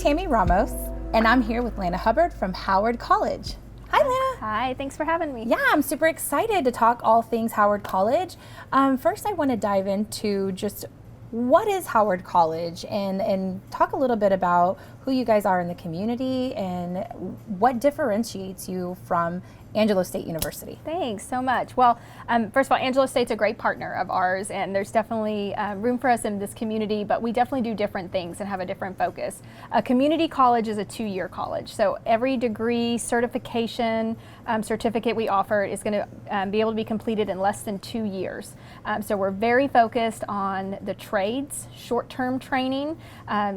Tammy Ramos, and I'm here with Lanna Hubbard from Howard College. Hi, Lanna. Hi, thanks for having me. Yeah, I'm super excited to talk all things Howard College. First, I want to dive into just what is Howard College and talk a little bit about who you guys are in the community and what differentiates you from Angelo State University. Thanks so much. Well, first of all, Angelo State's a great partner of ours, and there's definitely room for us in this community, but we definitely do different things and have a different focus. A community college is a 2-year college, so every degree, certification, certificate we offer is going to be able to be completed in less than 2 years. So we're very focused on the trades, short-term training,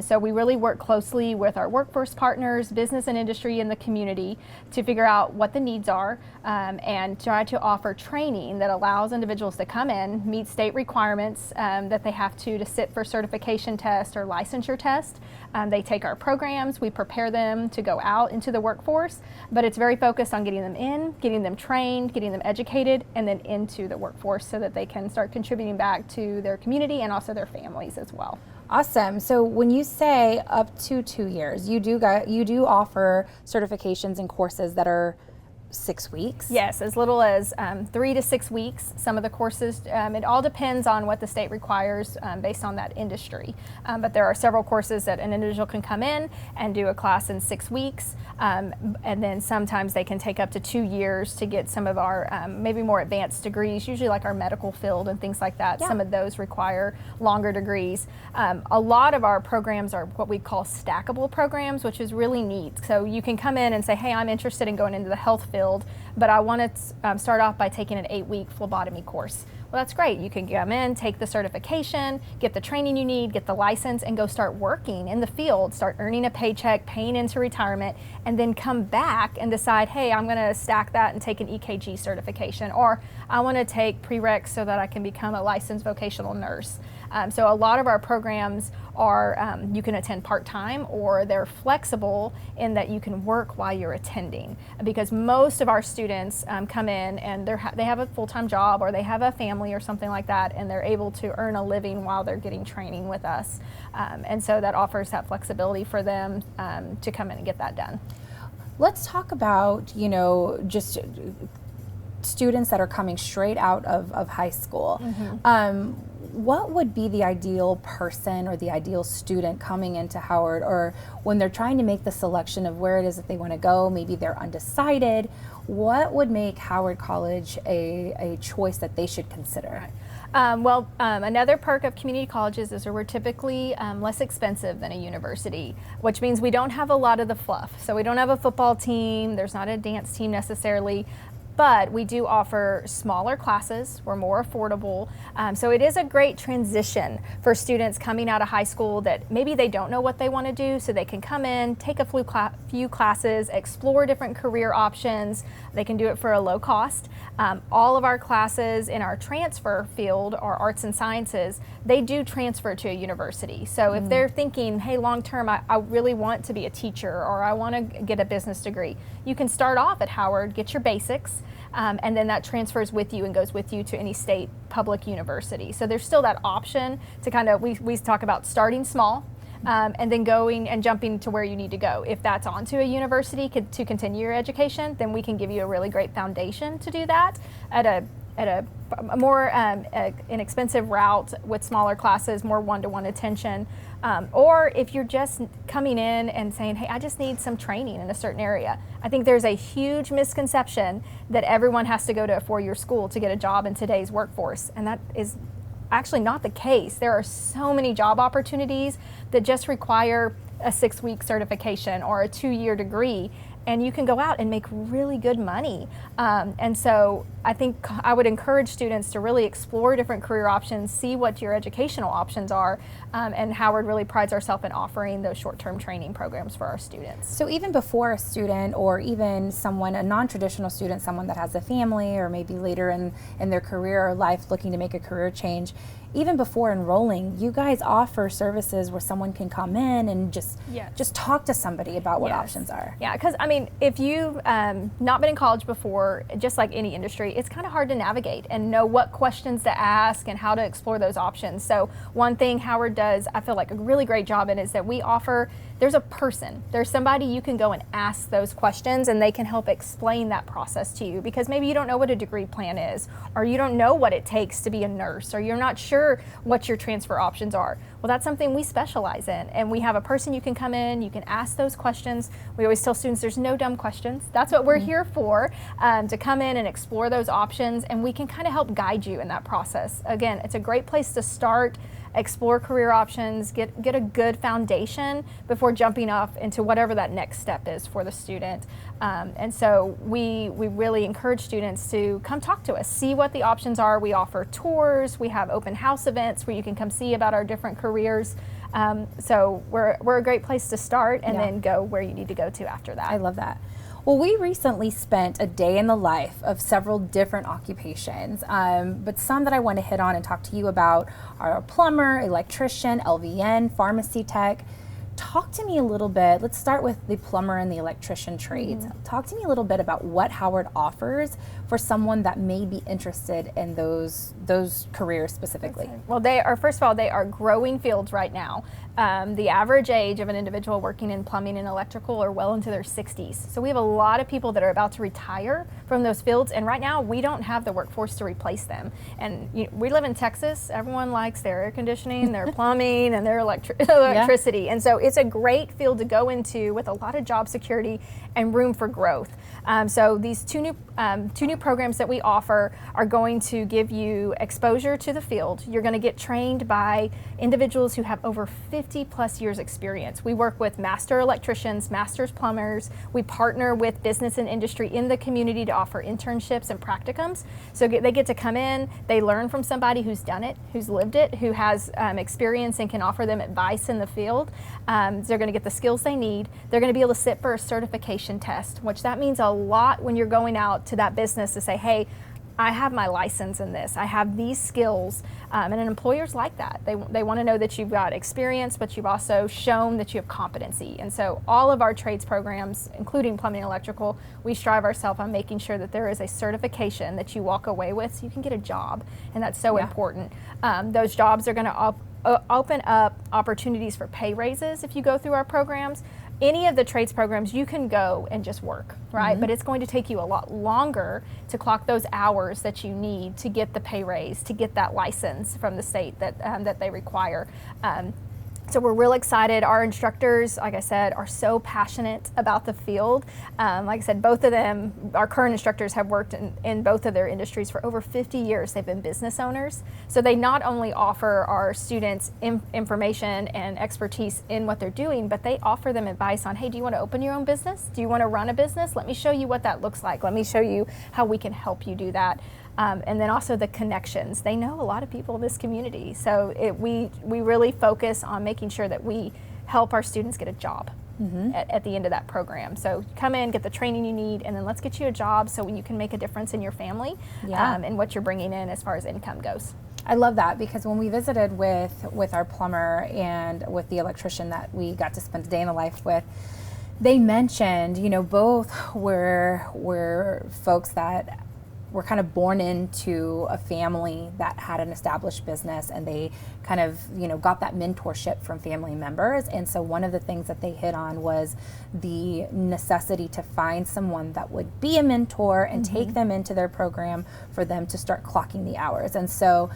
so we really work closely with our workforce partners, business and industry in the community to figure out what the needs are and try to offer training that allows individuals to come in, meet state requirements that they have to sit for certification test or licensure test. They take our programs, we prepare them to go out into the workforce, but it's very focused on getting them in, getting them trained, getting them educated, and then into the workforce so that they can start contributing back to their community and also their families as well. Awesome. So when you say up to 2 years, you do offer certifications and courses that are 6 weeks? Yes, as little as 3 to 6 weeks. Some of the courses, it all depends on what the state requires based on that industry. But there are several courses that an individual can come in and do a class in 6 weeks. And then sometimes they can take up to 2 years to get some of our maybe more advanced degrees, usually like our medical field and things like that. Yeah. Some of those require longer degrees. A lot of our programs are what we call stackable programs, which is really neat. So you can come in and say, hey, I'm interested in going into the health field, but I want to start off by taking an 8-week phlebotomy course. Well, that's great. You can come in, take the certification, get the training you need, get the license, and go start working in the field, start earning a paycheck, paying into retirement, and then come back and decide, hey, I'm going to stack that and take an EKG certification, or I want to take prereqs so that I can become a licensed vocational nurse. So a lot of our programs are, you can attend part-time, or they're flexible in that you can work while you're attending, because most of our students come in and they have a full-time job or they have a family or something like that, and they're able to earn a living while they're getting training with us. And so that offers that flexibility for them to come in and get that done. Let's talk about, just students that are coming straight out of high school. Mm-hmm. What would be the ideal person or the ideal student coming into Howard, or when they're trying to make the selection of where it is that they want to go, maybe they're undecided, what would make Howard College a choice that they should consider? Another perk of community colleges is that we're typically less expensive than a university, which means we don't have a lot of the fluff. So we don't have a football team, there's not a dance team necessarily, but we do offer smaller classes. We're more affordable. So it is a great transition for students coming out of high school that maybe they don't know what they want to do, so they can come in, take a few classes, explore different career options. They can do it for a low cost. All of our classes in our transfer field, or arts and sciences, they do transfer to a university. So if they're thinking, hey, long term, I really want to be a teacher, or I want to get a business degree, you can start off at Howard, get your basics, and then that transfers with you and goes with you to any state public university. So there's still that option to kind of, we talk about starting small, and then going and jumping to where you need to go. If that's onto a university to continue your education, then we can give you a really great foundation to do that at a more inexpensive route with smaller classes, more one-to-one attention. Or if you're just coming in and saying, hey, I just need some training in a certain area. I think there's a huge misconception that everyone has to go to a 4-year school to get a job in today's workforce, and that is actually not the case. There are so many job opportunities that just require a 6-week certification or a 2-year degree, and you can go out and make really good money. And so I think I would encourage students to really explore different career options, see what your educational options are, and Howard really prides ourselves in offering those short-term training programs for our students. So even before a student, or even a non-traditional student, someone that has a family, or maybe later in their career or life looking to make a career change, even before enrolling, you guys offer services where someone can come in and just talk to somebody about what options are. Yeah, because I mean, if you've not been in college before, just like any industry, it's kind of hard to navigate and know what questions to ask and how to explore those options. So one thing Howard does, I feel like a really great job in, is that we offer there's a person, there's somebody you can go and ask those questions, and they can help explain that process to you, because maybe you don't know what a degree plan is, or you don't know what it takes to be a nurse, or you're not sure what your transfer options are. Well, that's something we specialize in, and we have a person you can come in, you can ask those questions. We always tell students there's no dumb questions. That's what we're here for, to come in and explore those options, and we can kind of help guide you in that process. Again, it's a great place to start, explore career options, get a good foundation before jumping off into whatever that next step is for the student. And so we really encourage students to come talk to us, see what the options are. We offer tours, we have open house events where you can come see about our different careers. So we're a great place to start, and then go where you need to go to after that. I love that. Well, we recently spent a day in the life of several different occupations, but some that I want to hit on and talk to you about are a plumber, electrician, LVN, pharmacy tech. Talk to me a little bit. Let's start with the plumber and the electrician trades. Talk to me a little bit about what Howard offers for someone that may be interested in those careers specifically. Well, first of all, they are growing fields right now. The average age of an individual working in plumbing and electrical are well into their 60s. So we have a lot of people that are about to retire from those fields, and right now we don't have the workforce to replace them. And we live in Texas. Everyone likes their air conditioning, their plumbing, and their electricity. And so it's a great field to go into with a lot of job security and room for growth. So these two new programs that we offer are going to give you exposure to the field. You're going to get trained by individuals who have over 50 plus years experience. We work with master electricians, master's plumbers. We partner with business and industry in the community to offer internships and practicums. So they get to come in, they learn from somebody who's done it, who's lived it, who has experience and can offer them advice in the field. They're going to get the skills they need. They're going to be able to sit for a certification test, which that means a lot when you're going out to that business to say, hey, I have my license in this, I have these skills, and employers like that. They want to know that you've got experience, but you've also shown that you have competency. And so all of our trades programs, including plumbing and electrical, we strive ourselves on making sure that there is a certification that you walk away with so you can get a job, and that's so important. Those jobs are going to open up opportunities for pay raises if you go through our programs. Any of the trades programs, you can go and just work, right? But it's going to take you a lot longer to clock those hours that you need to get the pay raise, to get that license from the state that they require. So we're real excited. Our instructors, like I said, are so passionate about the field. Like I said, both of them, our current instructors, have worked in both of their industries for over 50 years. They've been business owners. So they not only offer our students information and expertise in what they're doing, but they offer them advice on, hey, do you want to open your own business? Do you want to run a business? Let me show you what that looks like. Let me show you how we can help you do that. And then also the connections. They know a lot of people in this community. So we really focus on making sure that we help our students get a job at the end of that program. So come in, get the training you need, and then let's get you a job so you can make a difference in your family and what you're bringing in as far as income goes. I love that, because when we visited with our plumber and with the electrician that we got to spend a day in the life with, they mentioned, both were folks that were kind of born into a family that had an established business, and they kind of, got that mentorship from family members. And so one of the things that they hit on was the necessity to find someone that would be a mentor and take them into their program for them to start clocking the hours. And so,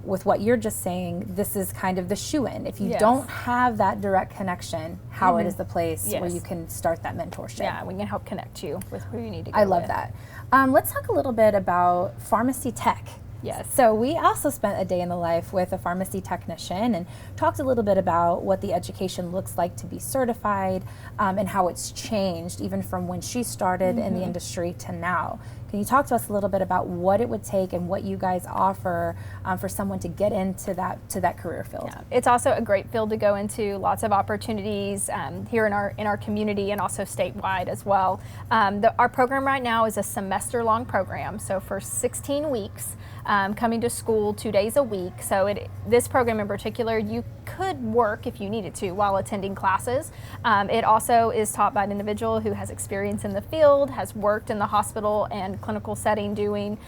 with what you're just saying, this is kind of the shoe-in. If you don't have that direct connection, Howard is the place where you can start that mentorship. Yeah, we can help connect you with who you need to go I love that. Let's talk a little bit about pharmacy tech. Yes. So we also spent a day in the life with a pharmacy technician and talked a little bit about what the education looks like to be certified, and how it's changed even from when she started in the industry to now. Can you talk to us a little bit about what it would take and what you guys offer for someone to get into that career field? Yeah. It's also a great field to go into. Lots of opportunities here in our community and also statewide as well. Our program right now is a semester-long program, so for 16 weeks, coming to school 2 days a week. So this program in particular, you could work if you needed to while attending classes. It also is taught by an individual who has experience in the field, has worked in the hospital and clinical setting doing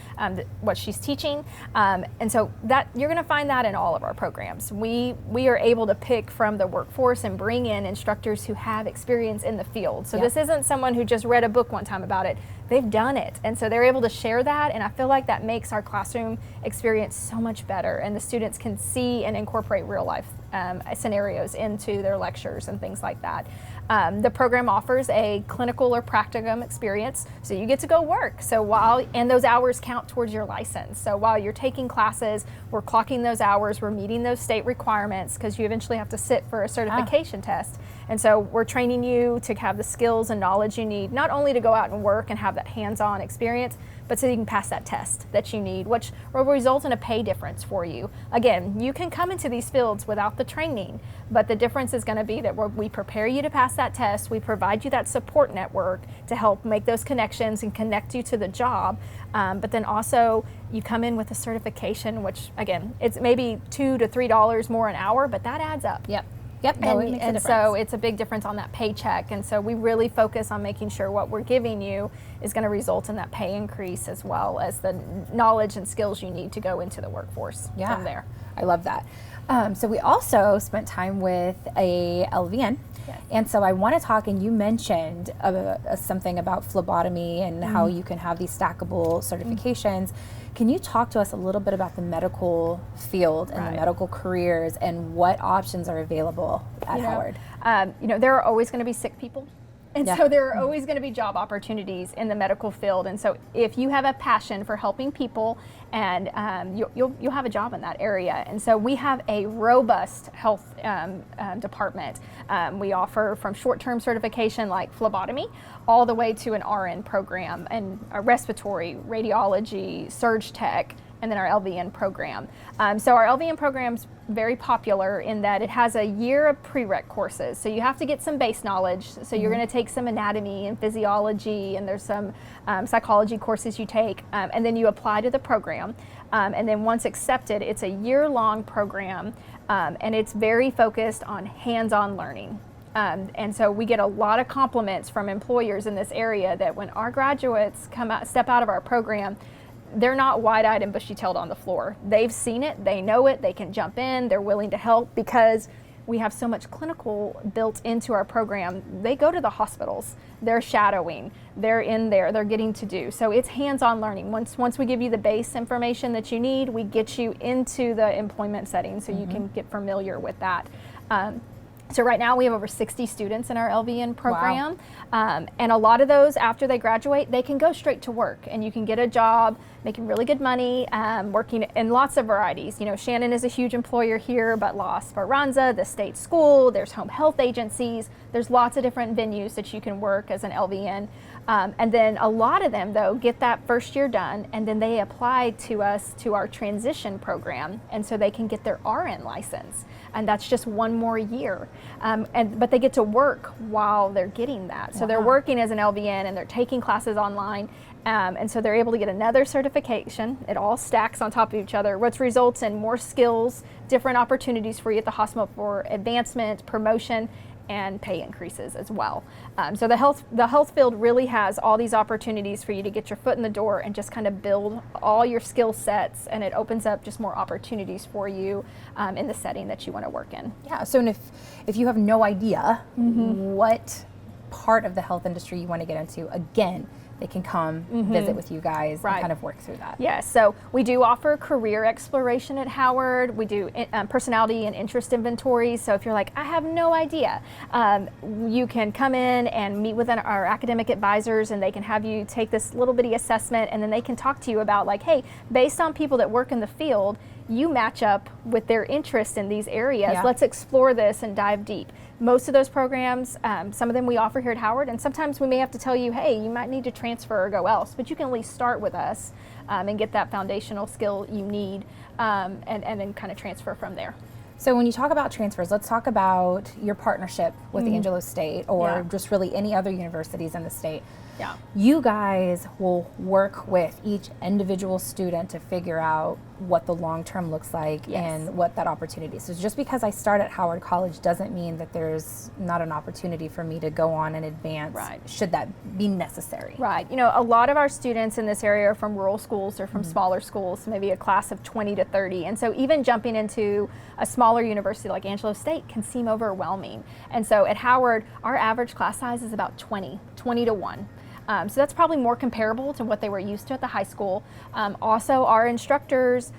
what she's teaching. And so that you're going to find that in all of our programs. We are able to pick from the workforce and bring in instructors who have experience in the field. So this isn't someone who just read a book one time about it. They've done it, and so they're able to share that, and I feel like that makes our classroom experience so much better, and the students can see and incorporate real life scenarios into their lectures and things like that. The program offers a clinical or practicum experience, so you get to go work. So and those hours count towards your license. So while you're taking classes, we're clocking those hours, we're meeting those state requirements, because you eventually have to sit for a certification test. And so we're training you to have the skills and knowledge you need, not only to go out and work and have that hands-on experience, but so you can pass that test that you need, which will result in a pay difference for you. Again, you can come into these fields without the training, but the difference is going to be that we prepare you to pass that test, we provide you that support network to help make those connections and connect you to the job, but then also you come in with a certification, which again, it's maybe $2 to $3 more an hour, but that adds up. Yep, no, it makes a difference. So it's a big difference on that paycheck. And so we really focus on making sure what we're giving you is going to result in that pay increase, as well as the knowledge and skills you need to go into the workforce from there. I love that. So we also spent time with a LVN. Yes. And so I want to talk, and you mentioned something about phlebotomy and how you can have these stackable certifications. Can you talk to us a little bit about the medical field and the medical careers and what options are available at Howard? There are always going to be sick people. And so there are always going to be job opportunities in the medical field. And so if you have a passion for helping people, and you'll have a job in that area. And so we have a robust health department. We offer from short-term certification like phlebotomy all the way to an RN program, and a respiratory, radiology, surge tech, and then our LVN program. So our LVN program's very popular in that it has a year of prereq courses. So you have to get some base knowledge. So you're going to take some anatomy and physiology, and there's some psychology courses you take, and then you apply to the program. And then once accepted, it's a year-long program, and it's very focused on hands-on learning. And so we get a lot of compliments from employers in this area that when our graduates step out of our program, they're not wide-eyed and bushy-tailed on the floor. They've seen it, they know it, they can jump in, they're willing to help, because we have so much clinical built into our program. They go to the hospitals, they're shadowing, they're in there, they're getting to do. So it's hands-on learning. Once we give you the base information that you need, we get you into the employment setting so you can get familiar with that. So right now we have over 60 students in our LVN program. Wow. And a lot of those, after they graduate, they can go straight to work, and you can get a job making really good money, working in lots of varieties. Shannon is a huge employer here, but La Esperanza, the state school, there's home health agencies, there's lots of different venues that you can work as an LVN. And then a lot of them, though, get that first year done, and then they apply to us to our transition program, and so they can get their RN license. And that's just one more year. But they get to work while they're getting that. So they're working as an LVN, and they're taking classes online. And so they're able to get another certification. It all stacks on top of each other, which results in more skills, different opportunities for you at the hospital for advancement, promotion, and pay increases as well. So the health field really has all these opportunities for you to get your foot in the door and just kind of build all your skill sets, and it opens up just more opportunities for you in the setting that you want to work in. Yeah, so if you have no idea what part of the health industry you want to get into, again, they can come visit with you guys and kind of work through that. Yes, so we do offer career exploration at Howard. We do personality and interest inventories. So if you're like, I have no idea, you can come in and meet with our academic advisors, and they can have you take this little bitty assessment, and then they can talk to you about like, hey, based on people that work in the field, you match up with their interest in these areas. Yeah. Let's explore this and dive deep. Most of those programs, some of them we offer here at Howard, and sometimes we may have to tell you, hey, you might need to transfer or go else, but you can at least start with us and get that foundational skill you need, and then kind of transfer from there. So when you talk about transfers, let's talk about your partnership with Angelo State, or just really any other universities in the state. Yeah. You guys will work with each individual student to figure out what the long term looks like and what that opportunity is. So just because I start at Howard College doesn't mean that there's not an opportunity for me to go on and advance should that be necessary. Right. You know, a lot of our students in this area are from rural schools or from smaller schools, maybe a class of 20 to 30. And so even jumping into a smaller university like Angelo State can seem overwhelming. And so at Howard, our average class size is about 20 to 1. So that's probably more comparable to what they were used to at the high school. Also, our instructors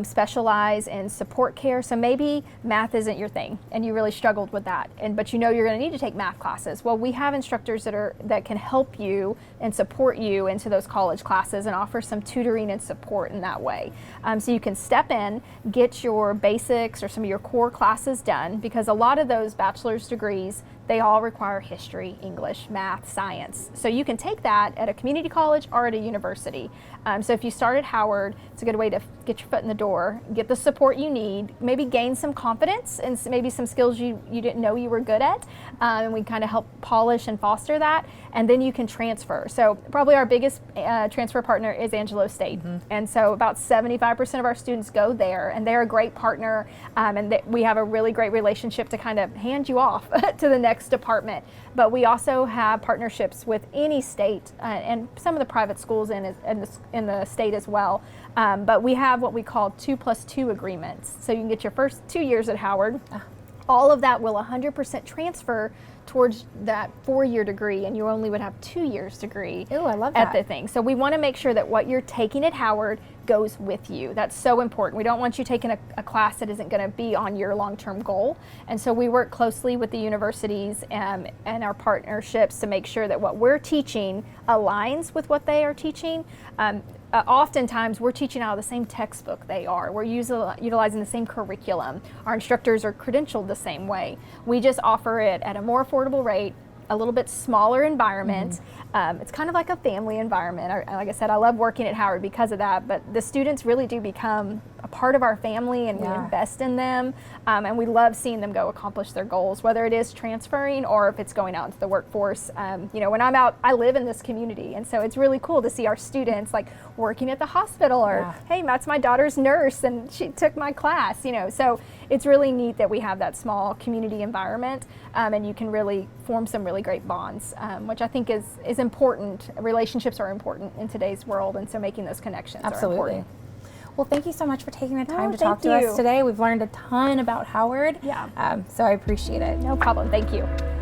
specialize in support care. So maybe math isn't your thing and you really struggled with that, but you know you're going to need to take math classes. Well, we have instructors that can help you and support you into those college classes and offer some tutoring and support in that way. So you can step in, get your basics or some of your core classes done, because a lot of those bachelor's degrees, they all require history, English, math, science. So you can take that at a community college or at a university. So if you start at Howard, it's a good way to get your foot in the door, get the support you need, maybe gain some confidence and maybe some skills you didn't know you were good at. And we kind of help polish and foster that. And then you can transfer. So probably our biggest transfer partner is Angelo State. And so about 75% of our students go there, and they're a great partner. And we have a really great relationship to kind of hand you off to the next department. But we also have partnerships with any state and some of the private schools in the state as well. But we have what we call 2+2 agreements. So you can get your first 2 years at Howard. All of that will 100% transfer towards that 4-year degree, and you only would have 2 years degree. Ooh, I love that. At the thing. So we want to make sure that what you're taking at Howard goes with you. That's so important. We don't want you taking a class that isn't going to be on your long-term goal. And so we work closely with the universities and our partnerships to make sure that what we're teaching aligns with what they are teaching. Oftentimes we're teaching out of the same textbook they are. We're utilizing the same curriculum. Our instructors are credentialed the same way. We just offer it at a more affordable rate, a little bit smaller environment. It's kind of like a family environment. Like I said, I love working at Howard because of that, but the students really do become a part of our family, and we invest in them, and we love seeing them go accomplish their goals, whether it is transferring or if it's going out into the workforce. You know, when I'm out, I live in this community, and so it's really cool to see our students like working at the hospital, or hey, that's my daughter's nurse and she took my class, you know. So it's really neat that we have that small community environment, and you can really form some really great bonds, which I think is important. Relationships are important in today's world, and so making those connections are important. Well, thank you so much for taking the time to talk to us today. We've learned a ton about Howard. So I appreciate it. No problem. Thank you.